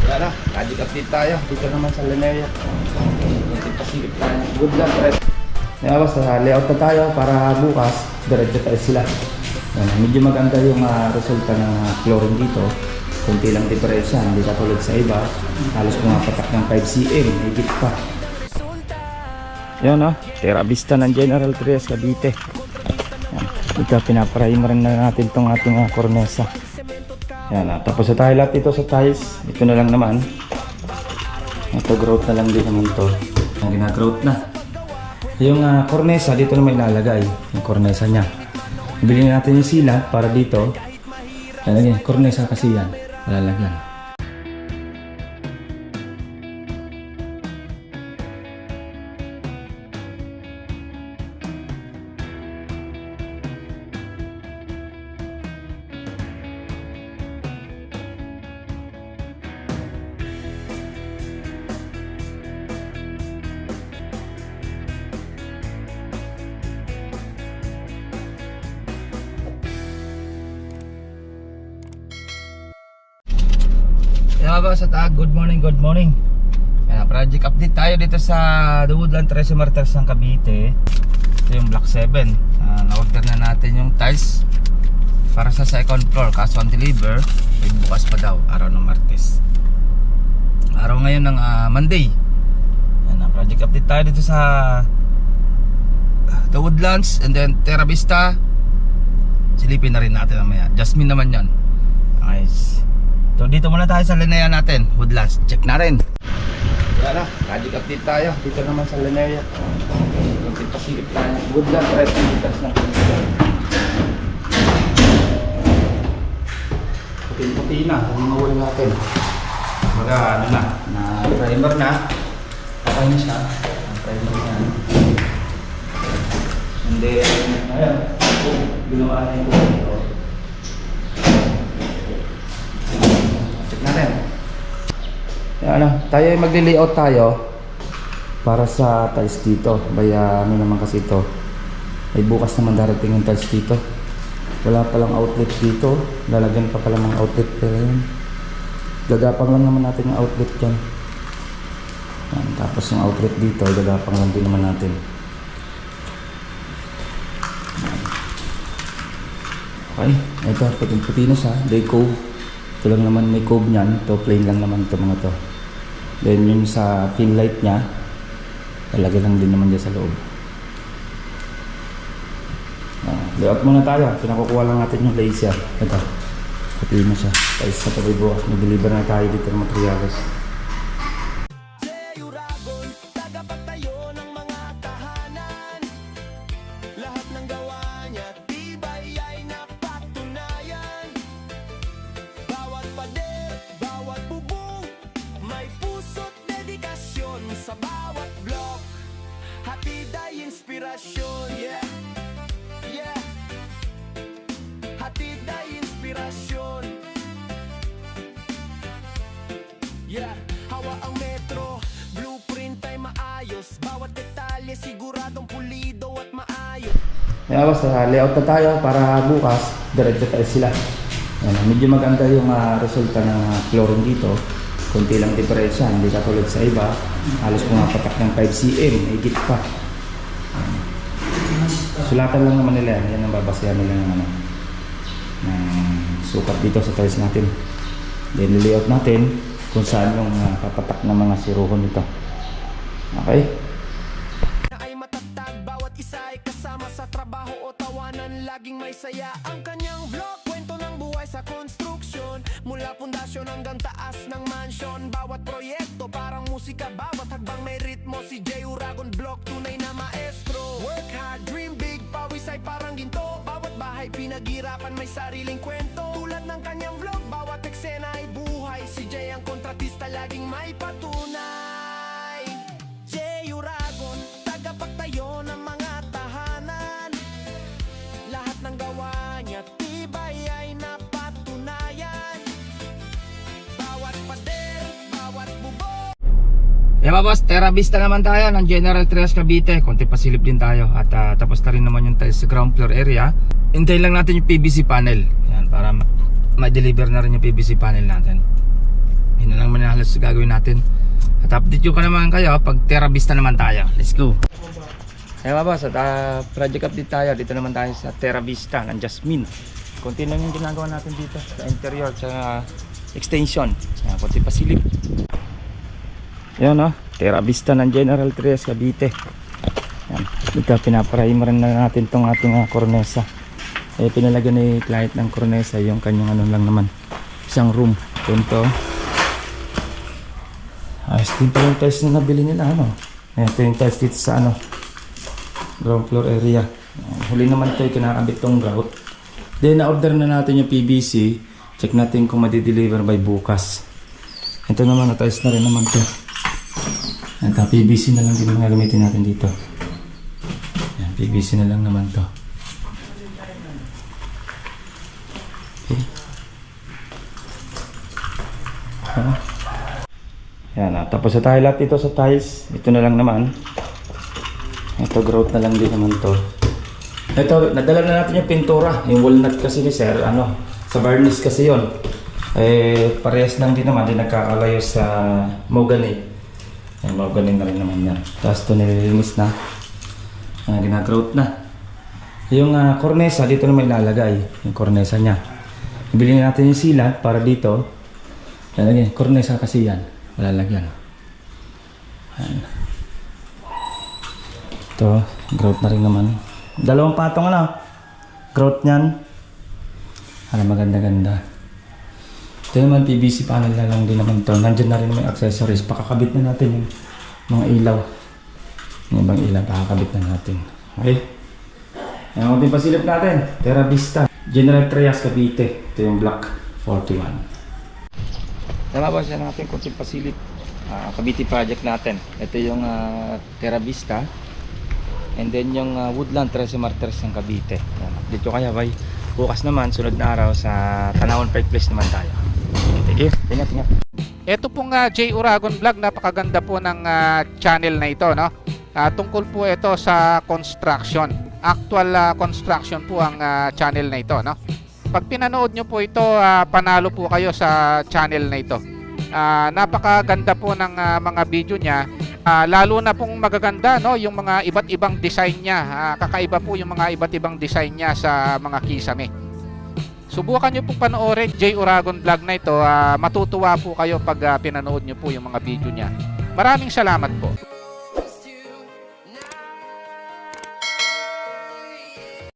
Yan na, project update tayo. Dito naman sa Linnea. Kunting pasilip tayo. Good luck, Red. Yan, basta layout na tayo para bukas diretso tayo sila. Yan, medyo maganda yung resulta ng flooring dito. Kunti lang diferensya, hindi katulad sa iba. Halos pumapatak ng 5 cm, higit pa. Yan Terra Vista ng General Trias, Cavite. Yan, ito pinaprimer na natin itong ating cornesa. Yan, tapos na tayo lahat ito sa tiles. Ito na lang naman. Ito growth na lang din naman to. Yan, gina-growth na. Yung cornesa dito na may ilalagay. Yung cornesa nya. Ibili natin yung sila para dito. Yan, cornesa kasi yan. Lalagyan. Good morning, good morning. Project update tayo dito sa The Woodland Tres Martires ng Cavite. Ito yung block 7. Na-order na natin yung tiles para sa second floor. Kaso ang deliver ay bukas pa daw, araw ng Martes. Araw ngayon ng Monday. Project update tayo dito sa The Woodlands and then Terra Vista. Silipin na rin natin mamaya. Jasmine naman yan. Nice. So dito muna tayo sa Linnea natin, Woodlands. Check na rin. Yan na, project update tayo. Dito naman sa Linnea. Kunting pasilip tayo. Woodlands, right? Woodlands ng puti-puti na. Ang mga wall natin. Baga ano na primer na. Patay na siya. Ang primer na. And then, ayan. Ginawa na yung ito. Natin. Tayo ay magli-layout tayo para sa tiles dito. Baya ano naman kasi ito ay bukas naman darating yung tiles dito. Wala palang outlet dito. Lalagyan pa pala ng outlet. Pero yun, gagapang lang naman natin yung outlet dyan. Yan. Tapos yung outlet dito gagapang lang din naman natin. Okay, ito puti na siya. Day cove. Ito lang naman may cove niyan. Ito plain lang naman ito mga to. Then yung sa pin light nya talagay lang din naman dyan sa loob. Layout muna tayo. Pinakukuha lang natin yung laser. Ito puti na siya. Tapos sa tabi bukas mag-deliver na tayo dito ng materials. Hawa ang metro, blueprint ay maayos. Bawat detalye siguradong pulido at maayos. Yan, basta layout na tayo para bukas diretso tayo sila. Yan, medyo maganda yung resulta ng flooring dito. Kunti lang diferensya, hindi katulad sa iba. Halos pumapatak ng 5 cm, higit pa. Sulatan lang naman nila. Yan ang babasayan nila ng sukat dito sa tiles natin. Then layout natin kung saan yung papatak ng mga siruhon nito. Okay? Ay matatag, bawat isa ay kasama sa trabaho o tawanan. Laging may saya ang kanyang vlog. Kwento ng buhay sa construction, mula pundasyon hanggang taas ng mansion. Bawat proyekto parang musika, bawat hagbang may ritmo. Si Jay Uragon Vlog, tunay na maestro. Work hard, dream big, pawis ay parang ginto. Bawat bahay pinaghirapan, may sariling kwento. Tulad ng kanyang vlog, bawat eksena ay buhay. Si Jay ang kontratista, laging may patunay. Jay Uragon, tagapagtayo ng mga tahanan. Lahat ng gawa niya, tibay ay napatunayan. Bawat pader, bawat bubong. Yan mga boss, Terra Vista naman tayo ng General Trias, Cavite. Konti pasilip din tayo. At tapos na rin naman yung tiles sa ground floor area. Hintayin lang natin yung PVC panel. Yan, para ma-deliver na rin yung PVC panel natin. Yun lang na halos gagawin natin. At update ko naman kayo pag Terra Vista naman tayo. Let's go. Kaya mga boss, at project update tayo. Dito naman tayo sa Terra Vista ng Jasmine. Konti lang yung ginagawa natin dito sa interior, sa extension. Konti pasilip. Yan o, Terra Vista ng General Trias, Cavite. Yan. Dito pinaprimer na natin tong ating cornesa. Pinalagyan ni client ng cornesa yung kanyang ano lang naman, isang room. Ito ayos din pa yung tiles na nabili nila, ano. Ito yung tiles dito sa ano, ground floor area. Huli naman ito yung kinakabit tong grout. Then na-order na natin yung PVC. Check natin kung madi-deliver by bukas. Ito naman, na-tiles na rin naman ito. Ito, PVC na lang din ang gagamitin natin dito. Yan, PVC na lang naman to. Okay. Yan, tapos na tayo lahat dito sa tiles. Ito na lang naman. Ito, grout na lang din naman to. Ito, nadala na natin yung pintura. Yung walnut kasi ni sir, ano, sa varnish kasi yon. Parehas lang din naman, din nagkakalayo sa mahogany. Mahogany na rin naman yan. Tapos ito nililinis na. Ginagrout na. Yung cornesa, dito naman ilalagay. Yung cornesa niya. Ibili natin yung sealant para dito. Lalagyan, cornesa kasi yan. Malalagyan. Ito, grout na rin naman. Dalawang patong ano, grout niyan. Maganda-ganda. Ito naman PVC panel na lang din naman to. Nandiyan na rin may accessories. Pakakabit na natin yung mga ilaw. Yung ibang ilaw, pakakabit na natin. Okay? Ayan, kunting pasilip natin. Terra Vista, General Trias, Cavite. Ito yung block 41. Nalabas yan natin kunting pasilip. Cavite project natin. Ito yung Terra Vista. And then yung Woodland 13 Martires ng Cavite. Yan. Dito kaya bay. Bukas naman, sunod na araw sa Tanawon Park Place naman tayo. Thank you. Ingat. Ito pong J Uragon Vlog, napakaganda po ng channel na ito, no? Tungkol po ito sa construction. Actual construction po ang channel na ito, no? Pag pinanood nyo po ito, panalo po kayo sa channel na ito. Napakaganda po ng mga video niya. Lalo na pong magaganda, no, yung mga iba't ibang design niya. Kakaiba po yung mga iba't ibang design niya sa mga kisame. Subukan nyo pong panoorin J Uragon Vlog na ito. Matutuwa po kayo pag pinanood nyo po yung mga video niya. Maraming salamat po.